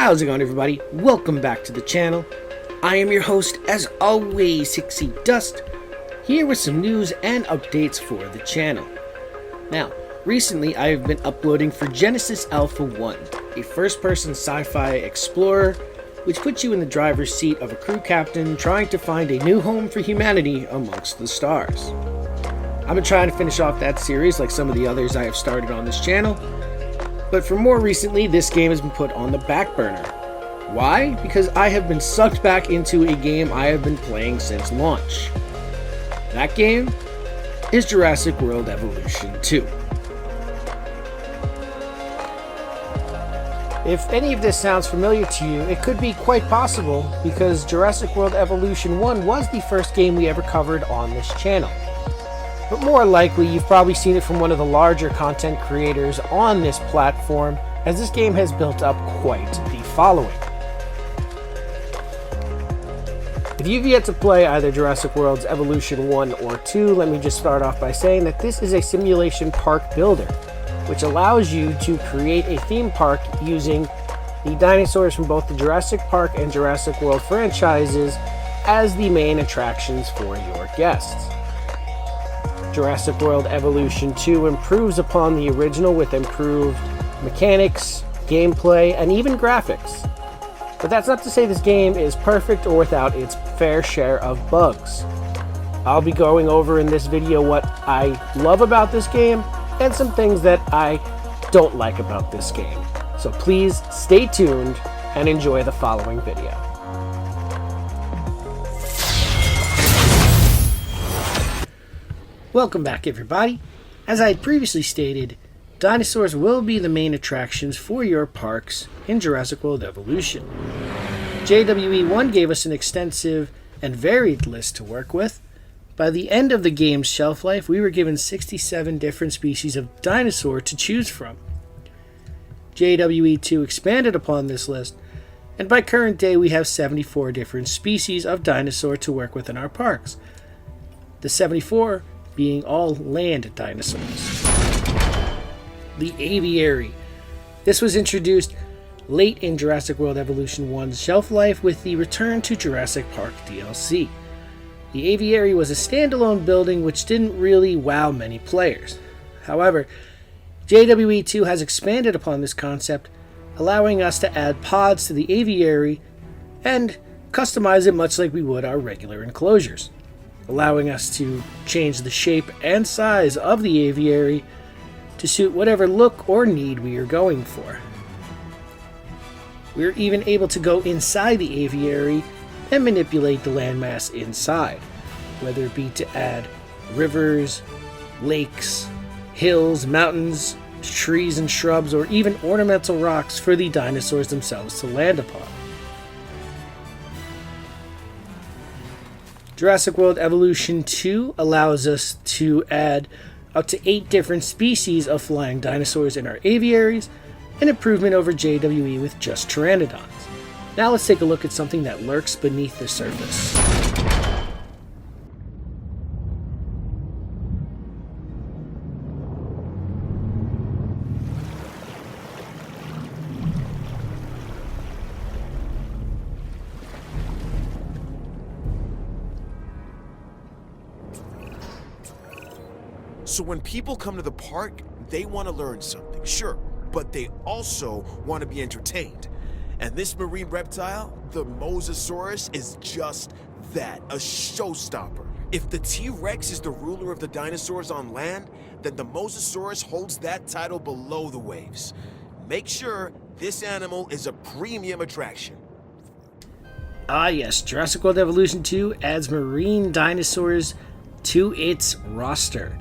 How's it going, everybody? Welcome back to the channel. I am your host, as always, Hicksydust, here with some news and updates for the channel. Now, recently I have been uploading for Genesis Alpha 1, a first-person sci-fi explorer, which puts you in the driver's seat of a crew captain trying to find a new home for humanity amongst the stars. I've been trying to finish off that series like some of the others I have started on this channel, but for more recently, this game has been put on the back burner. Why? Because I have been sucked back into a game I have been playing since launch. That game is Jurassic World Evolution 2. If any of this sounds familiar to you, it could be quite possible because Jurassic World Evolution 1 was the first game we ever covered on this channel. But more likely, you've probably seen it from one of the larger content creators on this platform, as this game has built up quite the following. If you've yet to play either Jurassic World's Evolution 1 or 2, let me just start off by saying that this is a simulation park builder, which allows you to create a theme park using the dinosaurs from both the Jurassic Park and Jurassic World franchises as the main attractions for your guests. Jurassic World Evolution 2 improves upon the original with improved mechanics, gameplay, and even graphics. But that's not to say this game is perfect or without its fair share of bugs. I'll be going over in this video what I love about this game and some things that I don't like about this game. So please stay tuned and enjoy the following video. Welcome back, everybody. As I had previously stated, dinosaurs will be the main attractions for your parks in Jurassic World Evolution. JWE1 gave us an extensive and varied list to work with. By the end of the game's shelf life, we were given 67 different species of dinosaur to choose from. JWE2 expanded upon this list, and by current day we have 74 different species of dinosaur to work with in our parks. The 74 being all land dinosaurs. The aviary. This was introduced late in Jurassic World Evolution 1's shelf life with the Return to Jurassic Park DLC. The aviary was a standalone building which didn't really wow many players. However, JWE2 has expanded upon this concept, allowing us to add pods to the aviary and customize it much like we would our regular enclosures, allowing us to change the shape and size of the aviary to suit whatever look or need we are going for. We're even able to go inside the aviary and manipulate the landmass inside, whether it be to add rivers, lakes, hills, mountains, trees and shrubs, or even ornamental rocks for the dinosaurs themselves to land upon. Jurassic World Evolution 2 allows us to add up to 8 different species of flying dinosaurs in our aviaries, an improvement over JWE with just pteranodons. Now let's take a look at something that lurks beneath the surface. So when people come to the park, they want to learn something, sure, but they also want to be entertained. And this marine reptile, the Mosasaurus, is just that, a showstopper. If the T-Rex is the ruler of the dinosaurs on land, then the Mosasaurus holds that title below the waves. Make sure this animal is a premium attraction. Ah yes, Jurassic World Evolution 2 adds marine dinosaurs to its roster.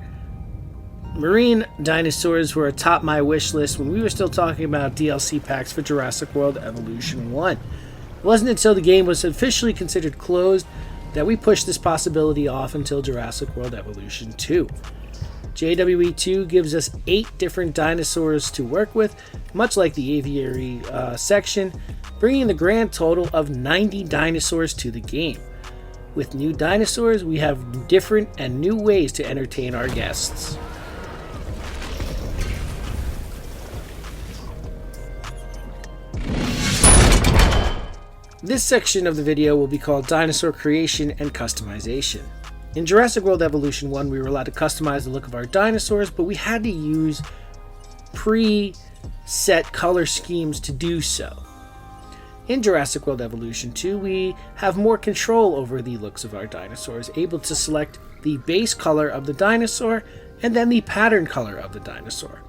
Marine dinosaurs were atop my wish list when we were still talking about DLC packs for Jurassic World Evolution 1. It wasn't until the game was officially considered closed that we pushed this possibility off until Jurassic World Evolution 2. JWE2 gives us 8 different dinosaurs to work with, much like the aviary section, bringing the grand total of 90 dinosaurs to the game. With new dinosaurs, we have different and new ways to entertain our guests. This section of the video will be called Dinosaur Creation and Customization. In Jurassic World Evolution 1, we were allowed to customize the look of our dinosaurs, but we had to use pre-set color schemes to do so. In Jurassic World Evolution 2, we have more control over the looks of our dinosaurs, able to select the base color of the dinosaur and then the pattern color of the dinosaur.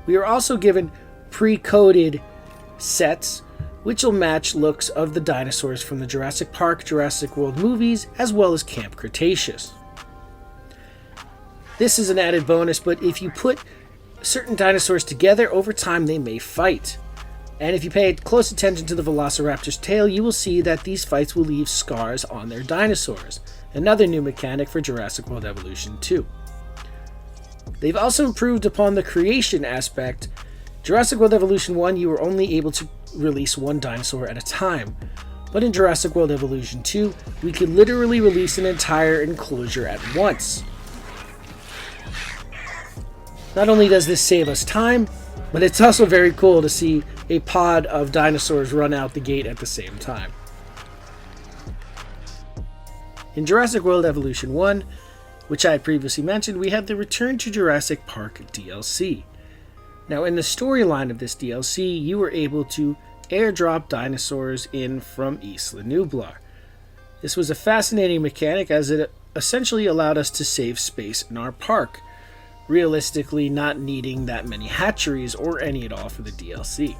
We are also given pre-coded sets which will match looks of the dinosaurs from the Jurassic Park, Jurassic World movies, as well as Camp Cretaceous. This is an added bonus, but if you put certain dinosaurs together, over time they may fight. And if you pay close attention to the Velociraptor's tail, you will see that these fights will leave scars on their dinosaurs. Another new mechanic for Jurassic World Evolution 2. They've also improved upon the creation aspect. Jurassic World Evolution 1, you were only able to release one dinosaur at a time. But in Jurassic World Evolution 2, we could literally release an entire enclosure at once. Not only does this save us time, but it's also very cool to see a pod of dinosaurs run out the gate at the same time. In Jurassic World Evolution 1, which I had previously mentioned, we had the Return to Jurassic Park DLC. Now, in the storyline of this DLC, you were able to airdrop dinosaurs in from Isla Nublar. This was a fascinating mechanic as it essentially allowed us to save space in our park, realistically not needing that many hatcheries or any at all for the DLC.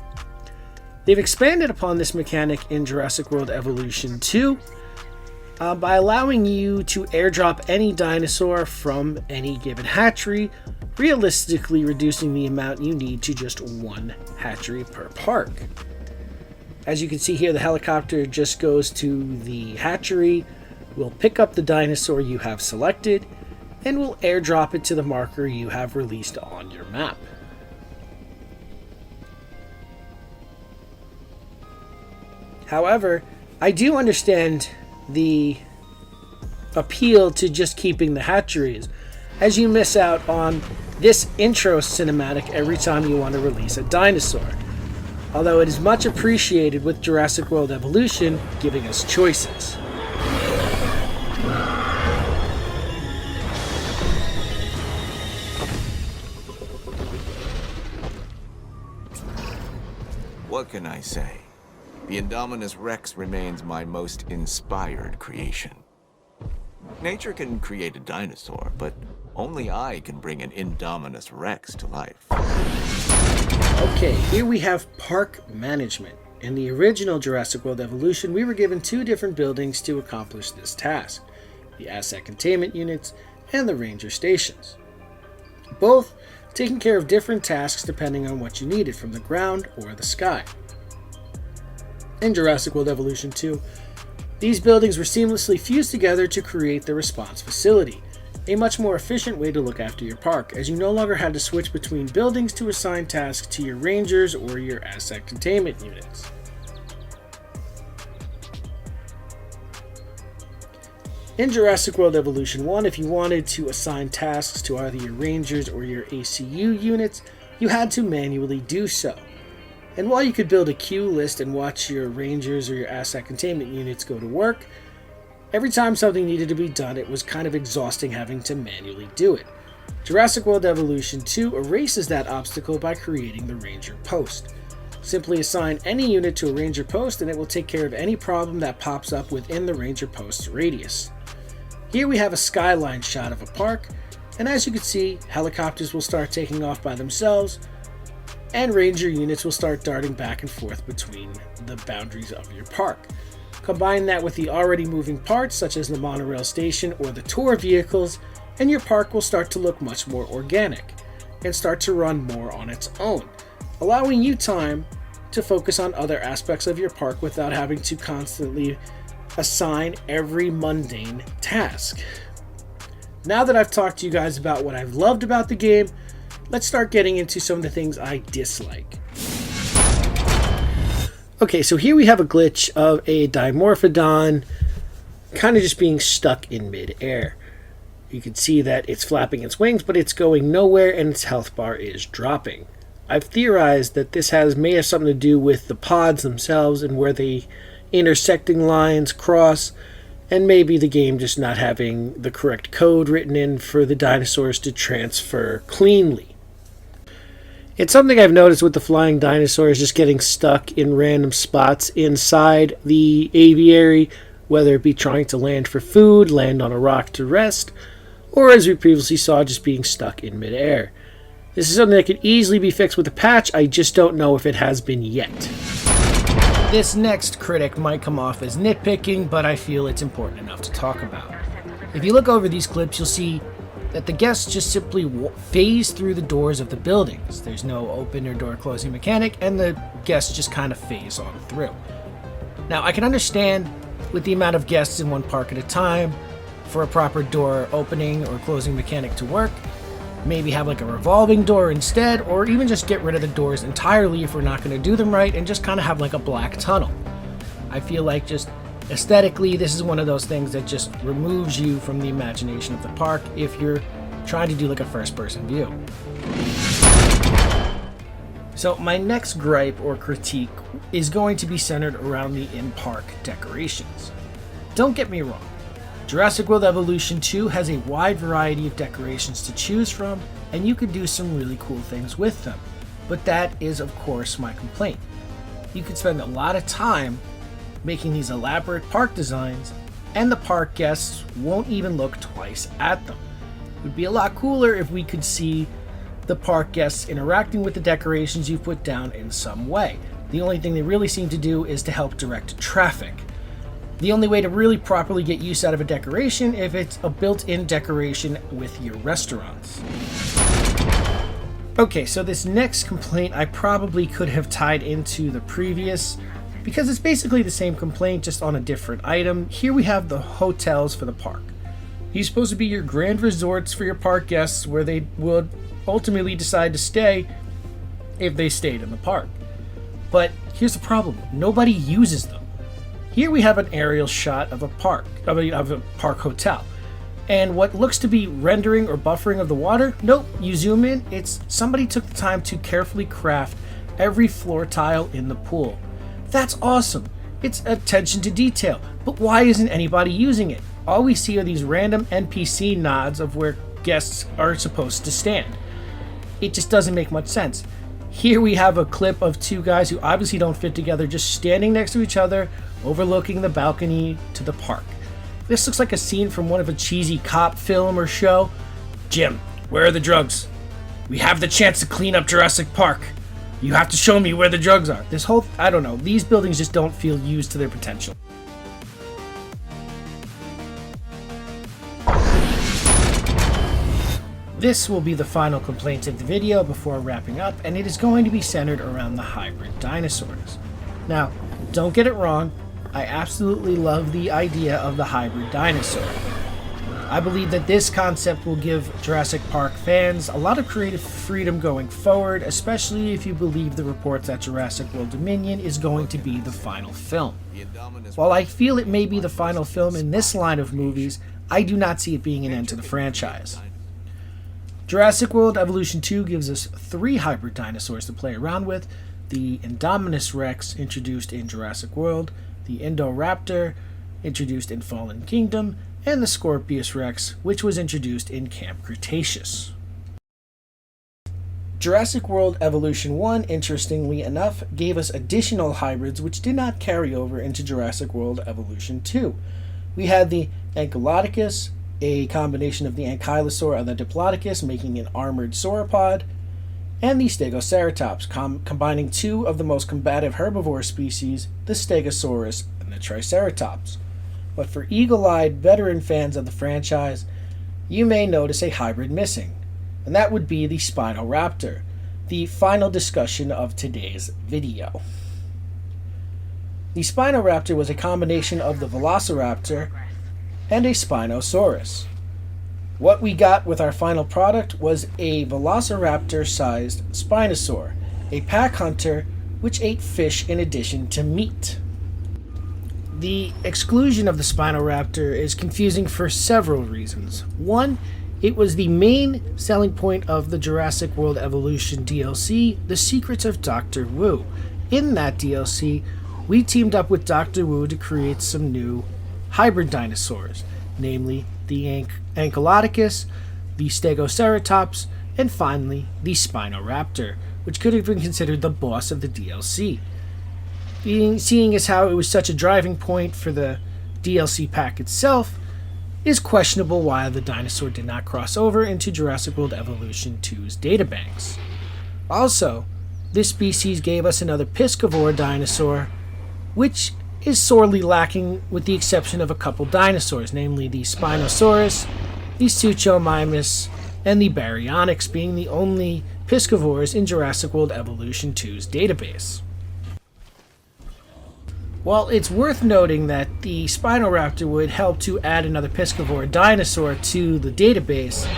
They've expanded upon this mechanic in Jurassic World Evolution 2 by allowing you to airdrop any dinosaur from any given hatchery, realistically reducing the amount you need to just one hatchery per park. As you can see here, the helicopter just goes to the hatchery, will pick up the dinosaur you have selected, and will airdrop it to the marker you have released on your map. However, I do understand the appeal to just keeping the hatcheries, as you miss out on this intro cinematic every time you want to release a dinosaur. Although it is much appreciated with Jurassic World Evolution giving us choices. What can I say? The Indominus Rex remains my most inspired creation. Nature can create a dinosaur, but only I can bring an Indominus Rex to life. Okay, here we have park management. In the original Jurassic World Evolution, we were given two different buildings to accomplish this task: the asset containment units and the ranger stations. Both taking care of different tasks depending on what you needed from the ground or the sky. In Jurassic World Evolution 2, these buildings were seamlessly fused together to create the response facility, a much more efficient way to look after your park, as you no longer had to switch between buildings to assign tasks to your rangers or your asset containment units. In Jurassic World Evolution 1, if you wanted to assign tasks to either your rangers or your ACU units, you had to manually do so. And while you could build a queue list and watch your rangers or your asset containment units go to work, every time something needed to be done, it was kind of exhausting having to manually do it. Jurassic World Evolution 2 erases that obstacle by creating the Ranger Post. Simply assign any unit to a Ranger Post and it will take care of any problem that pops up within the Ranger Post's radius. Here we have a skyline shot of a park, and as you can see, helicopters will start taking off by themselves, and Ranger units will start darting back and forth between the boundaries of your park. Combine that with the already moving parts such as the monorail station or the tour vehicles, and your park will start to look much more organic and start to run more on its own, allowing you time to focus on other aspects of your park without having to constantly assign every mundane task. Now that I've talked to you guys about what I've loved about the game, let's start getting into some of the things I dislike. Okay, so here we have a glitch of a Dimorphodon kind of just being stuck in mid-air. You can see that it's flapping its wings, but it's going nowhere and its health bar is dropping. I've theorized that this may have something to do with the pods themselves and where they intersecting lines cross, and maybe the game just not having the correct code written in for the dinosaurs to transfer cleanly. It's something I've noticed with the flying dinosaurs just getting stuck in random spots inside the aviary, whether it be trying to land for food, land on a rock to rest, or as we previously saw, just being stuck in midair. This is something that could easily be fixed with a patch, I just don't know if it has been yet. This next critic might come off as nitpicking, but I feel it's important enough to talk about. If you look over these clips, you'll see that the guests just simply phase through the doors of the buildings. There's no open or door closing mechanic, and the guests just kind of phase on through. Now, I can understand with the amount of guests in one park at a time, for a proper door opening or closing mechanic to work, maybe have like a revolving door instead, or even just get rid of the doors entirely if we're not going to do them right and just kind of have like a black tunnel. I feel like just aesthetically, this is one of those things that just removes you from the imagination of the park if you're trying to do like a first-person view. So my next gripe or critique is going to be centered around the in-park decorations. Don't get me wrong, Jurassic World Evolution 2 has a wide variety of decorations to choose from, and you could do some really cool things with them. But that is, of course, my complaint. You could spend a lot of time making these elaborate park designs, and the park guests won't even look twice at them. It would be a lot cooler if we could see the park guests interacting with the decorations you've put down in some way. The only thing they really seem to do is to help direct traffic. The only way to really properly get use out of a decoration if it's a built-in decoration with your restaurants. Okay, so this next complaint I probably could have tied into the previous, because it's basically the same complaint just on a different item. Here we have the hotels for the park. These are supposed to be your grand resorts for your park guests where they would ultimately decide to stay if they stayed in the park. But here's the problem, nobody uses them. Here we have an aerial shot of a park hotel. And what looks to be rendering or buffering of the water, nope, you zoom in, it's somebody took the time to carefully craft every floor tile in the pool. That's awesome. It's attention to detail. But why isn't anybody using it? All we see are these random NPC nods of where guests are supposed to stand. It just doesn't make much sense. Here we have a clip of two guys who obviously don't fit together just standing next to each other, overlooking the balcony to the park. This looks like a scene from one of a cheesy cop film or show. Jim, where are the drugs? We have the chance to clean up Jurassic Park. You have to show me where the drugs are. I don't know, these buildings just don't feel used to their potential. This will be the final complaint of the video before wrapping up, and it is going to be centered around the hybrid dinosaurs. Now, don't get it wrong, I absolutely love the idea of the hybrid dinosaur. I believe that this concept will give Jurassic Park fans a lot of creative freedom going forward, especially if you believe the reports that Jurassic World Dominion is going to be the final film. While I feel it may be the final film in this line of movies, I do not see it being an end to the franchise. Jurassic World Evolution 2 gives us 3 hybrid dinosaurs to play around with: the Indominus Rex, introduced in Jurassic World, the Indoraptor, introduced in Fallen Kingdom, and the Scorpius Rex, which was introduced in Camp Cretaceous. Jurassic World Evolution 1, interestingly enough, gave us additional hybrids which did not carry over into Jurassic World Evolution 2. We had the Ankylodocus, a combination of the Ankylosaur and the Diplodocus, making an armored sauropod, and the Stegoceratops, combining 2 of the most combative herbivore species, the Stegosaurus and the Triceratops. But for eagle-eyed veteran fans of the franchise, you may notice a hybrid missing, and that would be the Spinoraptor, the final discussion of today's video. The Spinoraptor was a combination of the Velociraptor and a Spinosaurus. What we got with our final product was a Velociraptor-sized Spinosaur, a pack hunter which ate fish in addition to meat. The exclusion of the Spinoraptor is confusing for several reasons. One, it was the main selling point of the Jurassic World Evolution DLC, The Secrets of Dr. Wu. In that DLC, we teamed up with Dr. Wu to create some new hybrid dinosaurs, namely the Ankylodocus, the Stegoceratops, and finally the Spinoraptor, which could have been considered the boss of the DLC. Seeing as how it was such a driving point for the DLC pack itself, it is questionable why the dinosaur did not cross over into Jurassic World Evolution 2's databanks. Also, this species gave us another piscivore dinosaur, which is sorely lacking with the exception of a couple dinosaurs, namely the Spinosaurus, the Suchomimus, and the Baryonyx being the only piscivores in Jurassic World Evolution 2's database. While it's worth noting that the Spinoraptor would help to add another piscivore dinosaur to the database,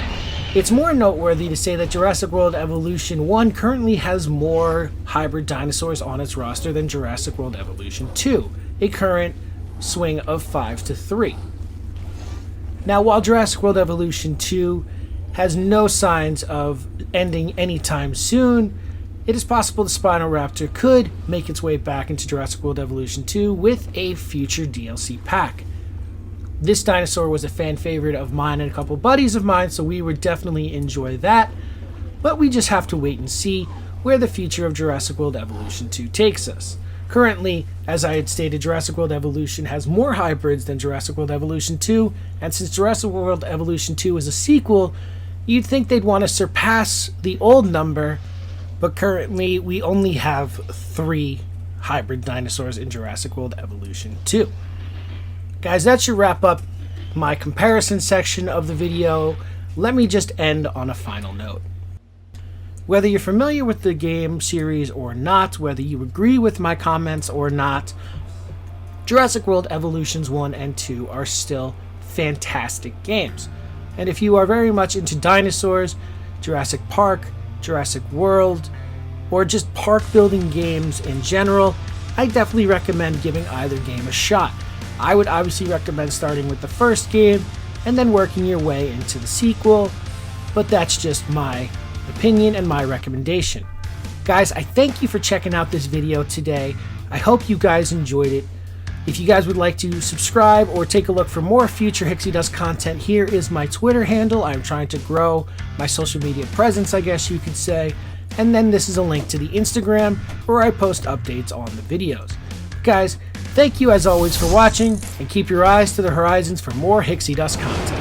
it's more noteworthy to say that Jurassic World Evolution 1 currently has more hybrid dinosaurs on its roster than Jurassic World Evolution 2, a current swing of 5-3. Now, while Jurassic World Evolution 2 has no signs of ending anytime soon, it is possible the Spinoraptor could make its way back into Jurassic World Evolution 2 with a future DLC pack. This dinosaur was a fan favorite of mine and a couple buddies of mine, so we would definitely enjoy that, but we just have to wait and see where the future of Jurassic World Evolution 2 takes us. Currently, as I had stated, Jurassic World Evolution has more hybrids than Jurassic World Evolution 2, and since Jurassic World Evolution 2 is a sequel, you'd think they'd want to surpass the old number, but currently we only have 3 hybrid dinosaurs in Jurassic World Evolution 2. Guys, that should wrap up my comparison section of the video. Let me just end on a final note. Whether you're familiar with the game series or not, whether you agree with my comments or not, Jurassic World Evolutions 1 and 2 are still fantastic games. And if you are very much into dinosaurs, Jurassic Park, Jurassic World, or just park building games in general, I definitely recommend giving either game a shot. I would obviously recommend starting with the first game and then working your way into the sequel, but that's just my opinion and my recommendation. Guys, I thank you for checking out this video today. I hope you guys enjoyed it. If you guys would like to subscribe or take a look for more future Hicksydust content, here is my Twitter handle. I'm trying to grow my social media presence, I guess you could say. And then this is a link to the Instagram where I post updates on the videos. Guys, thank you as always for watching, and keep your eyes to the horizons for more Hicksydust content.